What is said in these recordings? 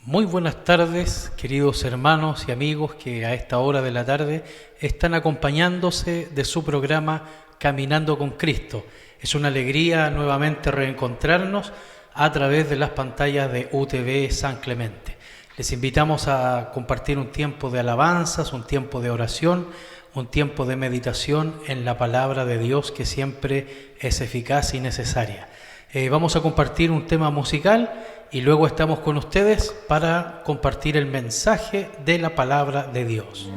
Muy buenas tardes, queridos hermanos y amigos que a esta hora de la tarde están acompañándose de su programa Caminando con Cristo. Es una alegría nuevamente reencontrarnos a través de las pantallas de UTV San Clemente. Les invitamos a compartir un tiempo de alabanzas, un tiempo de oración, un tiempo de meditación en la palabra de Dios que siempre es eficaz y necesaria. Vamos a compartir un tema musical y luego estamos con ustedes para compartir el mensaje de la palabra de Dios.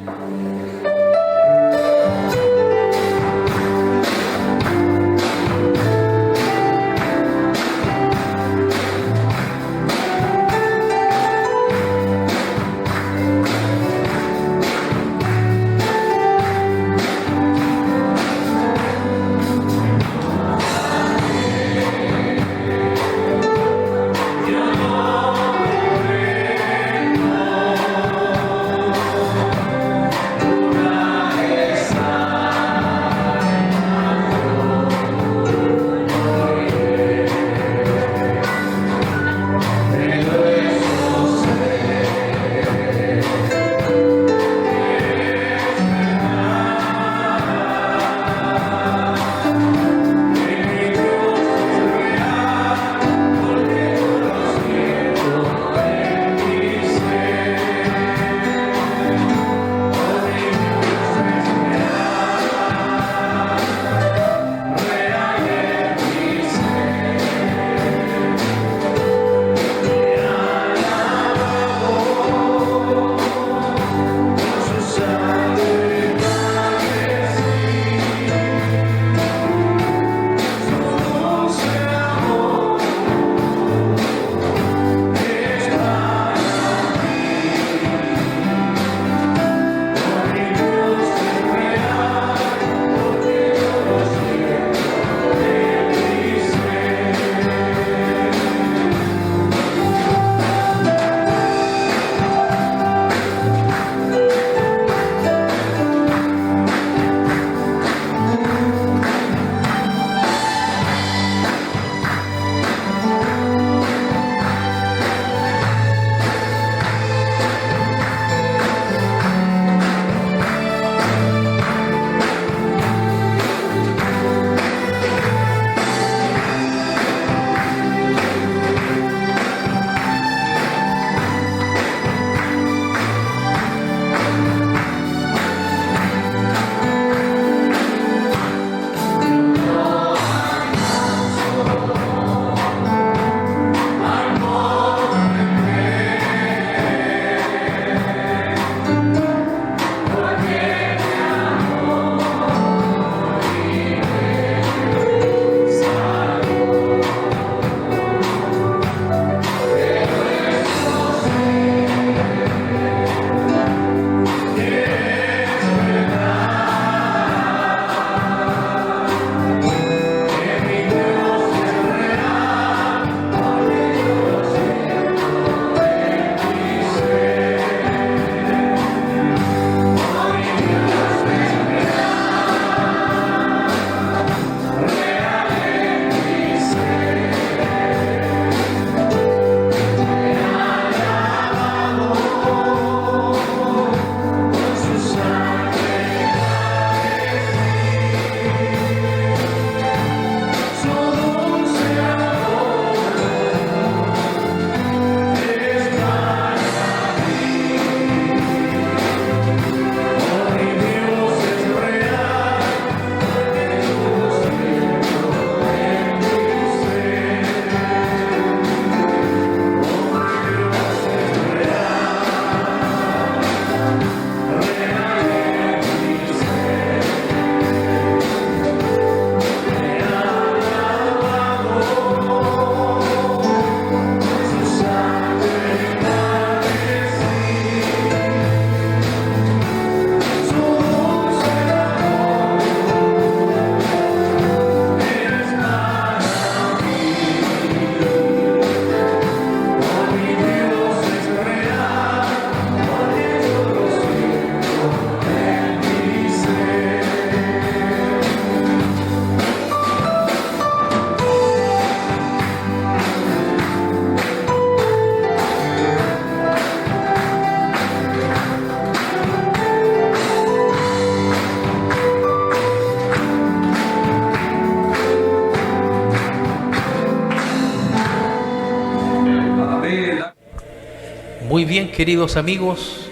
Muy bien, queridos amigos,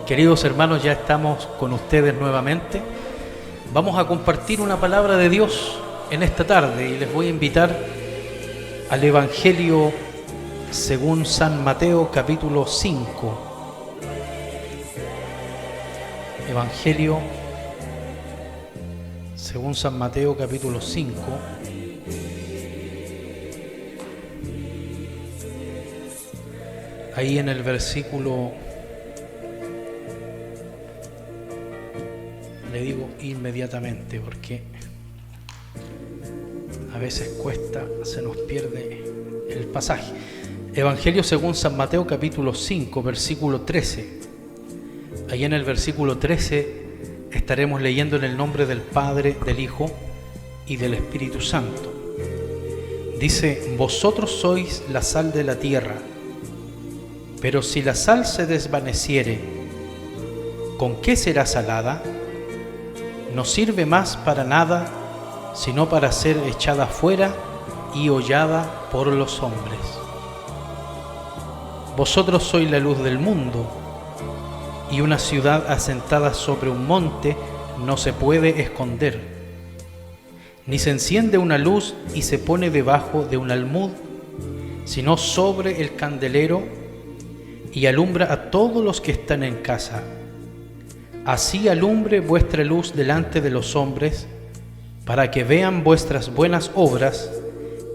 queridos hermanos, ya estamos con ustedes nuevamente. Vamos a compartir una palabra de Dios en esta tarde y les voy a invitar al Evangelio según San Mateo capítulo 5. Evangelio según San Mateo capítulo 5. Ahí en el versículo, le digo inmediatamente porque a veces cuesta, se nos pierde el pasaje. Evangelio según San Mateo capítulo 5, versículo 13. Ahí en el versículo 13 estaremos leyendo en el nombre del Padre, del Hijo y del Espíritu Santo. Dice: vosotros sois la sal de la tierra. Pero si la sal se desvaneciere, ¿con qué será salada? No sirve más para nada, sino para ser echada fuera y hollada por los hombres. Vosotros sois la luz del mundo, y una ciudad asentada sobre un monte no se puede esconder. Ni se enciende una luz y se pone debajo de un almud, sino sobre el candelero, y alumbra a todos los que están en casa. Así alumbre vuestra luz delante de los hombres, para que vean vuestras buenas obras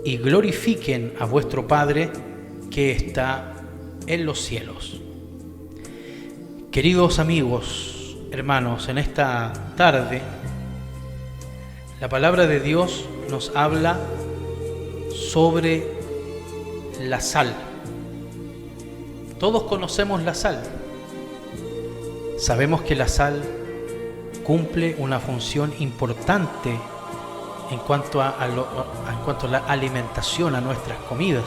y glorifiquen a vuestro Padre que está en los cielos. Queridos amigos, hermanos, en esta tarde la palabra de Dios nos habla sobre la sal. Todos conocemos la sal. Sabemos que la sal cumple una función importante en cuanto a la alimentación, a nuestras comidas.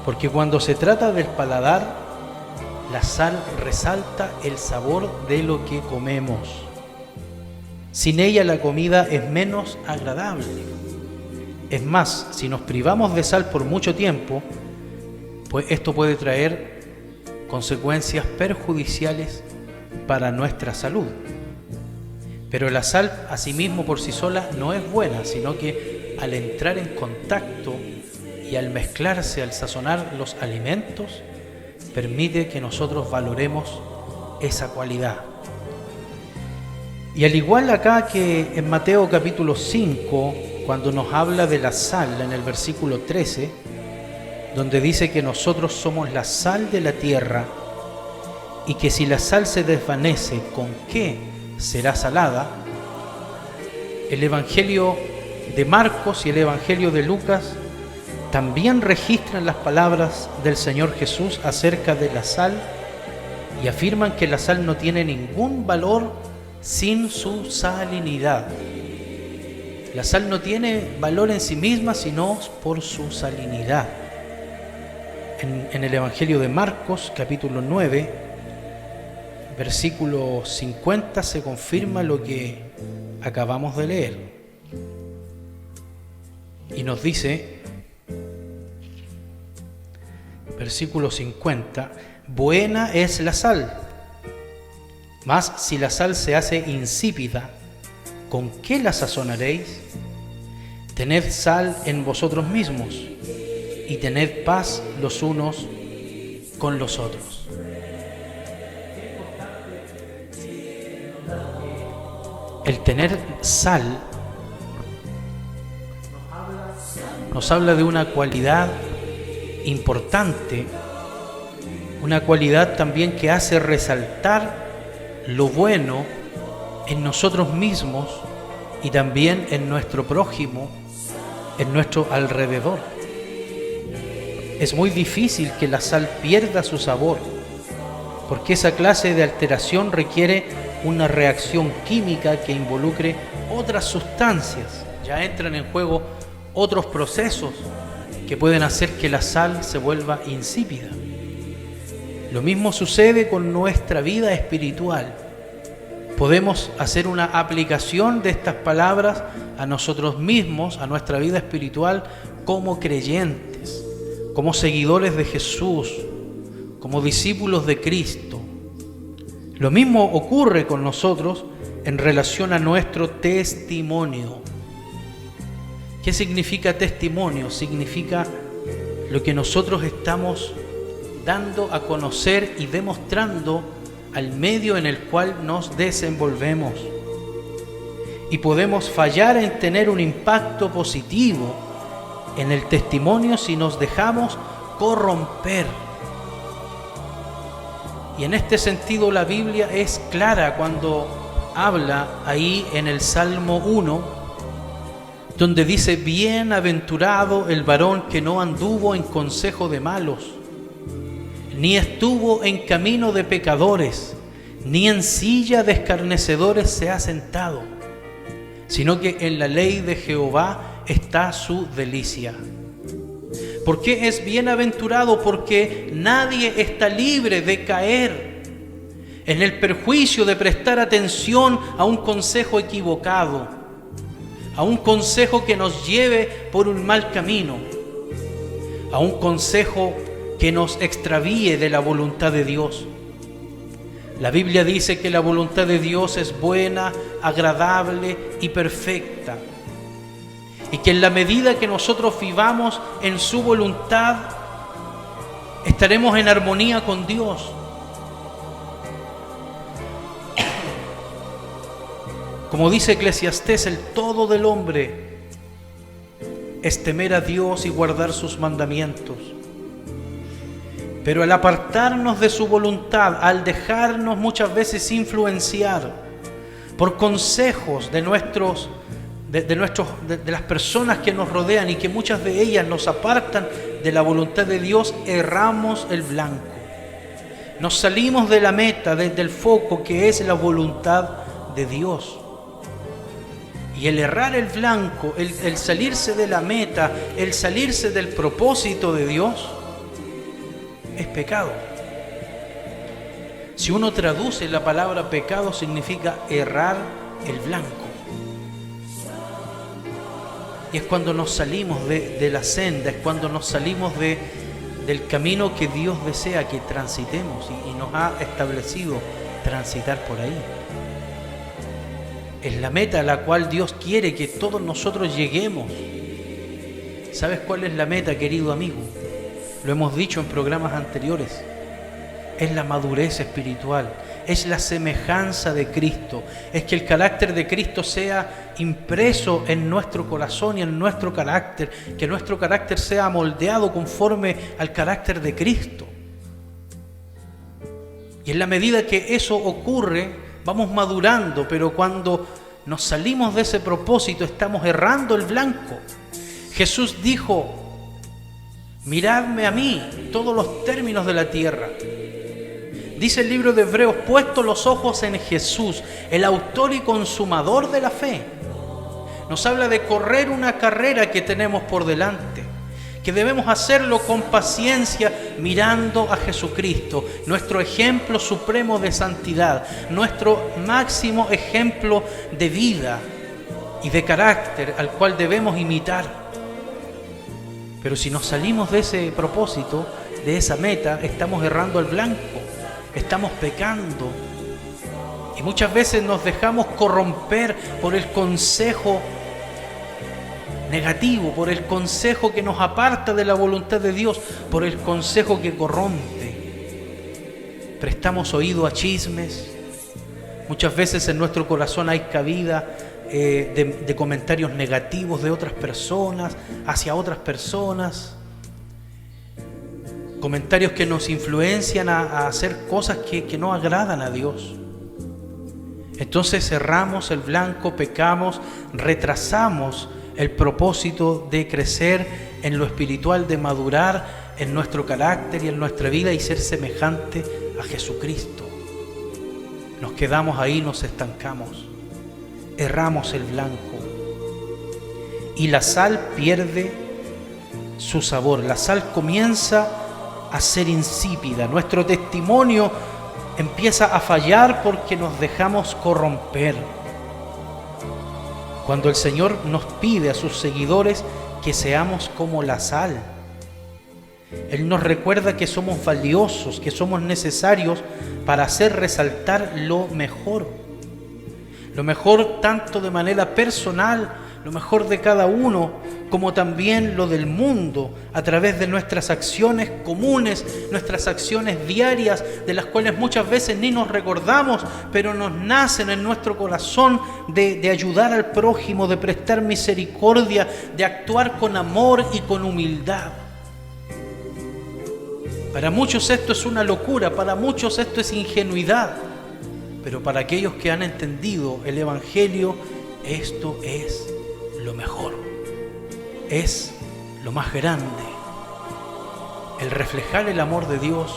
Porque cuando se trata del paladar, la sal resalta el sabor de lo que comemos. Sin ella la comida es menos agradable. Es más, si nos privamos de sal por mucho tiempo, pues esto puede traer consecuencias perjudiciales para nuestra salud. Pero la sal asimismo por sí sola no es buena, sino que al entrar en contacto y al mezclarse, al sazonar los alimentos, permite que nosotros valoremos esa cualidad. Y al igual acá que en Mateo capítulo 5, cuando nos habla de la sal en el versículo 13, donde dice que nosotros somos la sal de la tierra y que si la sal se desvanece, ¿con qué será salada? El Evangelio de Marcos y el Evangelio de Lucas también registran las palabras del Señor Jesús acerca de la sal y afirman que la sal no tiene ningún valor sin su salinidad. La sal no tiene valor en sí misma, sino por su salinidad. En el Evangelio de Marcos, capítulo 9, versículo 50, se confirma lo que acabamos de leer. Y nos dice, versículo 50, buena es la sal, mas si la sal se hace insípida, ¿con qué la sazonaréis? Tened sal en vosotros mismos y tened paz los unos con los otros. El tener sal nos habla de una cualidad importante, una cualidad también que hace resaltar lo bueno en nosotros mismos y también en nuestro prójimo, en nuestro alrededor. Es muy difícil que la sal pierda su sabor, porque esa clase de alteración requiere una reacción química que involucre otras sustancias. Ya entran en juego otros procesos que pueden hacer que la sal se vuelva insípida. Lo mismo sucede con nuestra vida espiritual. Podemos hacer una aplicación de estas palabras a nosotros mismos, a nuestra vida espiritual, como creyentes, como seguidores de Jesús, como discípulos de Cristo. Lo mismo ocurre con nosotros en relación a nuestro testimonio. ¿Qué significa testimonio? Significa lo que nosotros estamos dando a conocer y demostrando al medio en el cual nos desenvolvemos. Y podemos fallar en tener un impacto positivo en el testimonio si nos dejamos corromper. Y en este sentido la Biblia es clara cuando habla ahí en el Salmo 1, donde dice: bienaventurado el varón que no anduvo en consejo de malos, ni estuvo en camino de pecadores, ni en silla de escarnecedores se ha sentado, sino que en la ley de Jehová está su delicia. ¿Por qué es bienaventurado? Porque nadie está libre de caer en el perjuicio de prestar atención a un consejo equivocado, a un consejo que nos lleve por un mal camino, a un consejo que nos extravíe de la voluntad de Dios. La Biblia dice que la voluntad de Dios es buena, agradable y perfecta, y que en la medida que nosotros vivamos en su voluntad, estaremos en armonía con Dios. Como dice Eclesiastés, el todo del hombre es temer a Dios y guardar sus mandamientos. Pero al apartarnos de su voluntad, al dejarnos muchas veces influenciar por consejos de las personas que nos rodean y que muchas de ellas nos apartan de la voluntad de Dios, erramos el blanco. Nos salimos de la meta, del foco que es la voluntad de Dios. Y el errar el blanco, el salirse de la meta, el salirse del propósito de Dios, es pecado. Si uno traduce la palabra pecado, significa errar el blanco. Y es cuando nos salimos de la senda, es cuando nos salimos del camino que Dios desea que transitemos y nos ha establecido transitar por ahí. Es la meta a la cual Dios quiere que todos nosotros lleguemos. ¿Sabes cuál es la meta, querido amigo? Lo hemos dicho en programas anteriores. Es la madurez espiritual, es la semejanza de Cristo, es que el carácter de Cristo sea impreso en nuestro corazón y en nuestro carácter, que nuestro carácter sea moldeado conforme al carácter de Cristo. Y en la medida que eso ocurre, vamos madurando, pero cuando nos salimos de ese propósito, estamos errando el blanco. Jesús dijo: miradme a mí, todos los términos de la tierra. Dice el libro de Hebreos: puesto los ojos en Jesús, el autor y consumador de la fe. Nos habla de correr una carrera que tenemos por delante, que debemos hacerlo con paciencia, mirando a Jesucristo, nuestro ejemplo supremo de santidad, nuestro máximo ejemplo de vida y de carácter al cual debemos imitar. Pero si nos salimos de ese propósito, de esa meta, estamos errando el blanco, estamos pecando. Y muchas veces nos dejamos corromper por el consejo negativo, por el consejo que nos aparta de la voluntad de Dios, por el consejo que corrompe. Prestamos oído a chismes. Muchas veces en nuestro corazón hay cabida de comentarios negativos de otras personas hacia otras personas, comentarios que nos influencian a hacer cosas que no agradan a Dios. Entonces cerramos el blanco, pecamos, retrasamos el propósito de crecer en lo espiritual, de madurar en nuestro carácter y en nuestra vida y ser semejante a Jesucristo. Nos quedamos ahí, nos estancamos. Erramos el blanco y la sal pierde su sabor. La sal comienza a ser insípida. Nuestro testimonio empieza a fallar porque nos dejamos corromper. Cuando el Señor nos pide a sus seguidores que seamos como la sal, Él nos recuerda que somos valiosos, que somos necesarios para hacer resaltar lo mejor tanto de manera personal, lo mejor de cada uno, como también lo del mundo, a través de nuestras acciones comunes, nuestras acciones diarias, de las cuales muchas veces ni nos recordamos, pero nos nacen en nuestro corazón de ayudar al prójimo, de prestar misericordia, de actuar con amor y con humildad. Para muchos esto es una locura, para muchos esto es ingenuidad, pero para aquellos que han entendido el Evangelio, esto es lo mejor, es lo más grande. El reflejar el amor de Dios,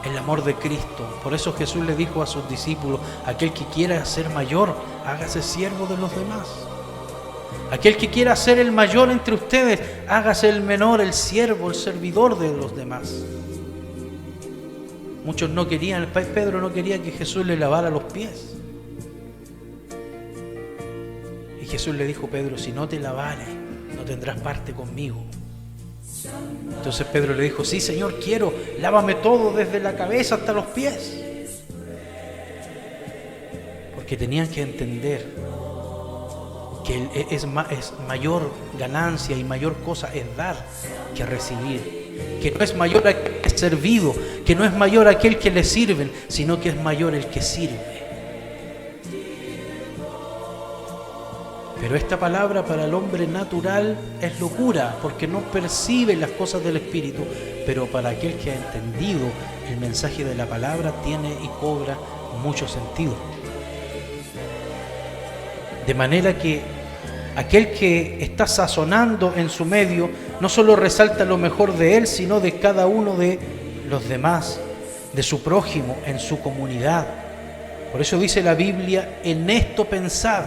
el amor de Cristo. Por eso Jesús le dijo a sus discípulos: aquel que quiera ser mayor, hágase siervo de los demás. Aquel que quiera ser el mayor entre ustedes, hágase el menor, el siervo, el servidor de los demás. Muchos no querían, Pedro no quería que Jesús le lavara los pies. Y Jesús le dijo: Pedro, si no te lavares, no tendrás parte conmigo. Entonces Pedro le dijo: sí, Señor, quiero, lávame todo, desde la cabeza hasta los pies. Porque tenían que entender que es mayor ganancia y mayor cosa es dar que recibir. Que no es mayor aquel que es servido, que no es mayor aquel que le sirven, sino que es mayor el que sirve. Pero esta palabra para el hombre natural es locura, porque no percibe las cosas del Espíritu, pero para aquel que ha entendido el mensaje de la palabra tiene y cobra mucho sentido. De manera que aquel que está sazonando en su medio no solo resalta lo mejor de él, sino de cada uno de los demás, de su prójimo, en su comunidad. Por eso dice la Biblia: en esto pensad,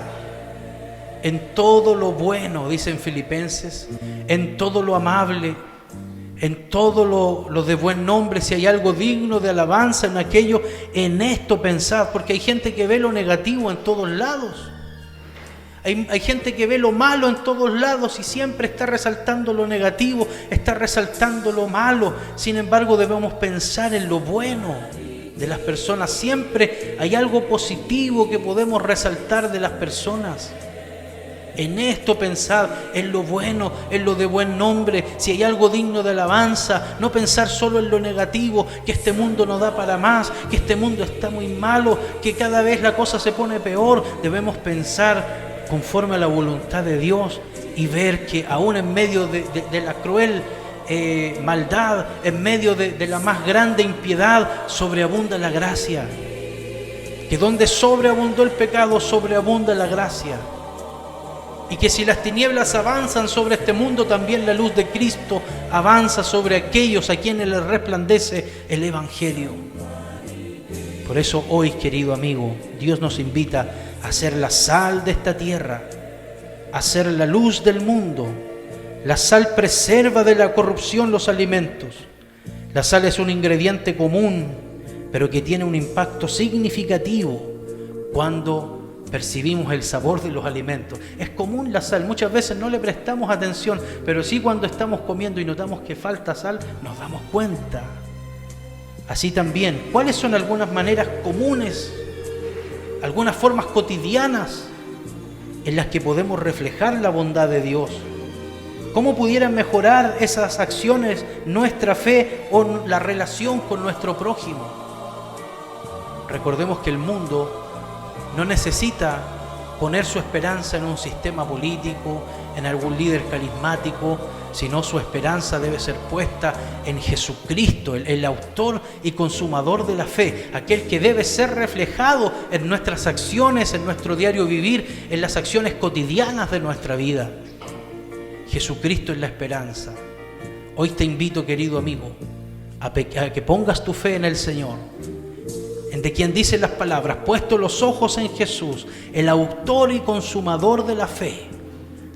en todo lo bueno, dice en Filipenses, en todo lo amable, en todo lo de buen nombre, si hay algo digno de alabanza en aquello, en esto pensad. Porque hay gente que ve lo negativo en todos lados. Hay gente que ve lo malo en todos lados y siempre está resaltando lo negativo, está resaltando lo malo. Sin embargo, debemos pensar en lo bueno de las personas. Siempre hay algo positivo que podemos resaltar de las personas. En esto pensad, en lo bueno, en lo de buen nombre, si hay algo digno de alabanza. No pensar solo en lo negativo, que este mundo no da para más, que este mundo está muy malo, que cada vez la cosa se pone peor. Debemos pensar conforme a la voluntad de Dios y ver que aún en medio de la cruel maldad, en medio de la más grande impiedad, sobreabunda la gracia. Que donde sobreabundó el pecado, sobreabunda la gracia. Y que si las tinieblas avanzan sobre este mundo, también la luz de Cristo avanza sobre aquellos a quienes les resplandece el Evangelio. Por eso hoy, querido amigo, Dios nos invita a ser la sal de esta tierra, a ser la luz del mundo. La sal preserva de la corrupción los alimentos. La sal es un ingrediente común, pero que tiene un impacto significativo cuando percibimos el sabor de los alimentos. Es común la sal, muchas veces no le prestamos atención, pero sí cuando estamos comiendo y notamos que falta sal, nos damos cuenta. Así también, ¿cuáles son algunas maneras comunes, algunas formas cotidianas en las que podemos reflejar la bondad de Dios? ¿Cómo pudieran mejorar esas acciones nuestra fe o la relación con nuestro prójimo? Recordemos que el mundo no necesita poner su esperanza en un sistema político, en algún líder carismático, sino su esperanza debe ser puesta en Jesucristo, el autor y consumador de la fe, aquel que debe ser reflejado en nuestras acciones, en nuestro diario vivir, en las acciones cotidianas de nuestra vida. Jesucristo es la esperanza. Hoy te invito, querido amigo, a que pongas tu fe en el Señor, en de quien dice las palabras: puesto los ojos en Jesús, el autor y consumador de la fe,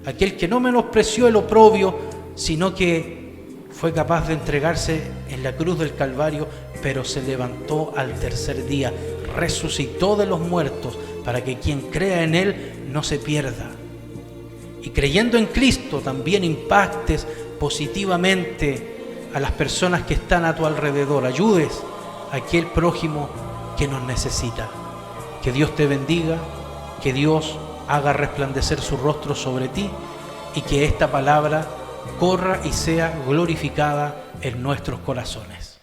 aquel que no menospreció el oprobio, sino que fue capaz de entregarse en la cruz del Calvario, pero se levantó al tercer día, resucitó de los muertos, para que quien crea en Él no se pierda. Y creyendo en Cristo también impactes positivamente a las personas que están a tu alrededor, ayudes a aquel prójimo que nos necesita. Que Dios te bendiga, que Dios haga resplandecer su rostro sobre ti y que esta palabra corra y sea glorificada en nuestros corazones.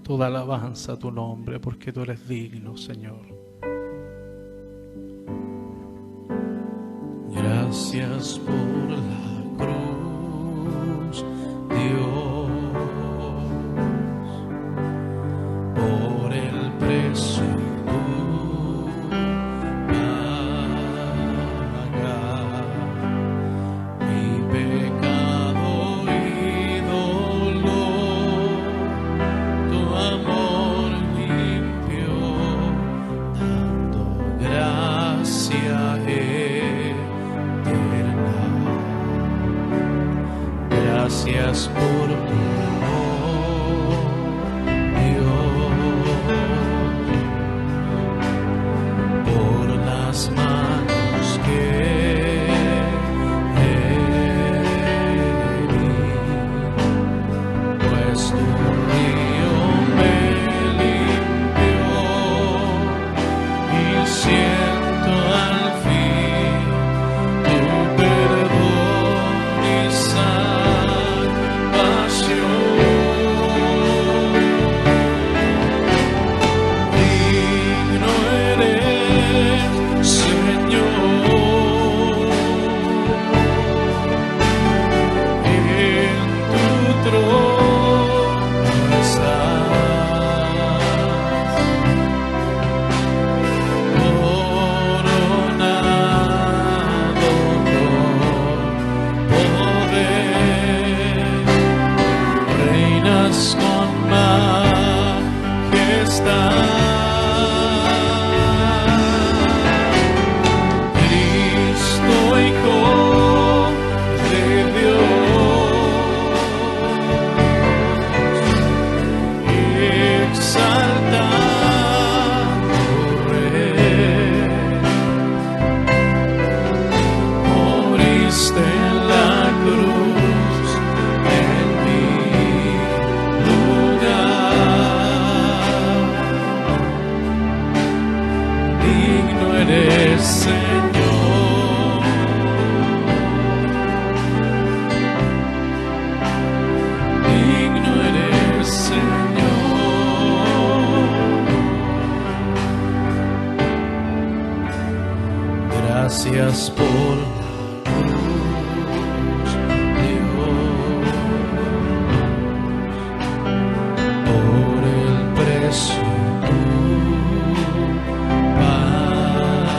Toda alabanza a tu nombre, porque tú eres digno, Señor. Gracias por la cruz, Dios, por el precio tú pagas, mi pecado y dolor, tu amor limpió, dando gracia eterna. Gracias por tu amor, Dios, por las manos que herí, pues tu río me limpió y siento al fin tu perdón y salvación. Digno eres, Señor. Digno eres, Señor. Digno eres, Señor. Gracias por la cruz, Dios, por el precio tú pagas.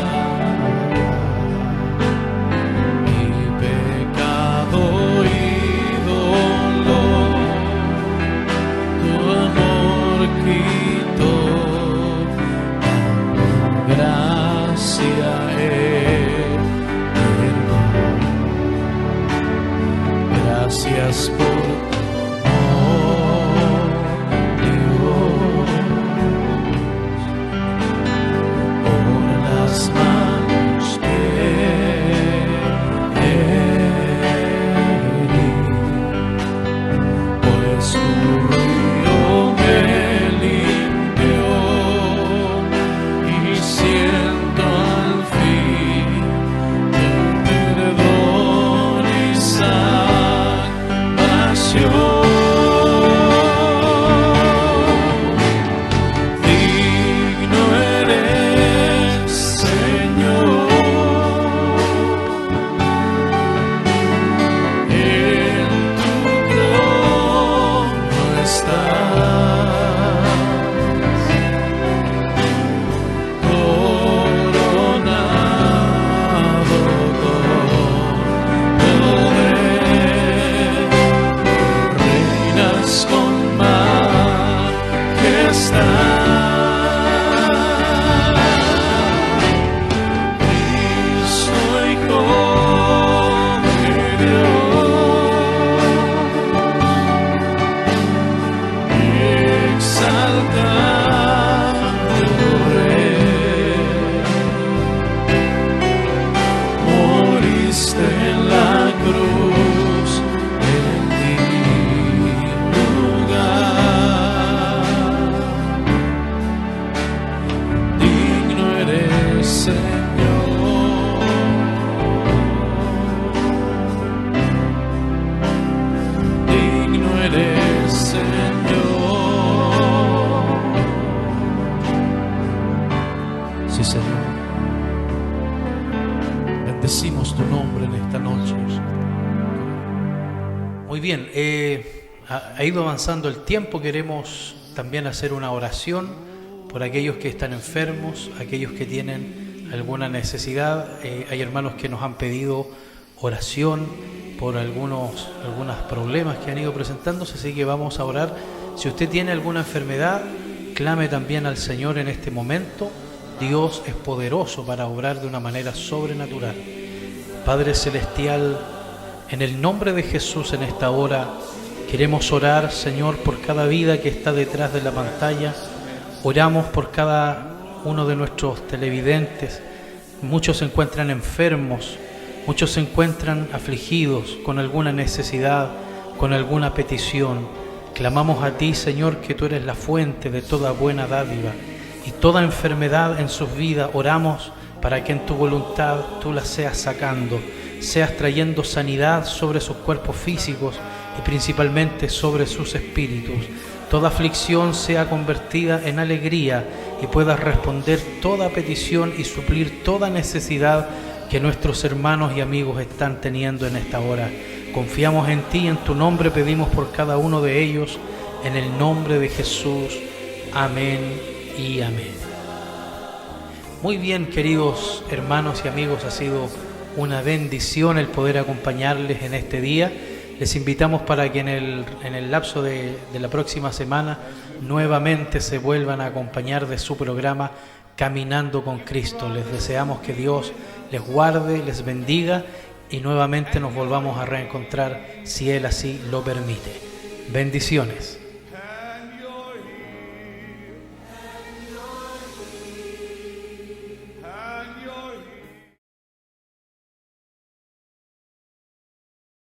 Mi pecado y dolor, tu amor quitó. Gracia gracias por tu amor, Dios, por las manos que herí, pues tu río me limpió y siento al fin tu perdón y digno eres, Señor, en tu trono estás, coronado con poder, con majestad. Cristo Hijo de Dios, exaltado Rey, moriste en la cruz en mi lugar. Digno eres, Señor. Digno eres, Señor. Sí, Señor. Bendecimos tu nombre en esta noche. Muy bien, ha ido avanzando el tiempo. Queremos también hacer una oración por aquellos que están enfermos, aquellos que tienen alguna necesidad. Hay hermanos que nos han pedido oración por algunos problemas que han ido presentándose, así que vamos a orar. Si usted tiene alguna enfermedad, clame también al Señor en este momento. Dios es poderoso para obrar de una manera sobrenatural. Padre Celestial, en el nombre de Jesús, en esta hora queremos orar, Señor, por cada vida que está detrás de la pantalla. Oramos por cada uno de nuestros televidentes. Muchos se encuentran enfermos, muchos se encuentran afligidos con alguna necesidad, con alguna petición. Clamamos a ti, Señor, que tú eres la fuente de toda buena dádiva, y toda enfermedad en sus vidas oramos para que en tu voluntad tú la seas sacando, seas trayendo sanidad sobre sus cuerpos físicos y principalmente sobre sus espíritus. Toda aflicción sea convertida en alegría y puedas responder toda petición y suplir toda necesidad que nuestros hermanos y amigos están teniendo en esta hora. Confiamos en ti, en tu nombre pedimos por cada uno de ellos, en el nombre de Jesús. Amén y amén. Muy bien, queridos hermanos y amigos, ha sido una bendición el poder acompañarles en este día. Les invitamos para que en el lapso de la próxima semana nuevamente se vuelvan a acompañar de su programa Caminando con Cristo. Les deseamos que Dios les guarde, les bendiga y nuevamente nos volvamos a reencontrar si Él así lo permite. Bendiciones.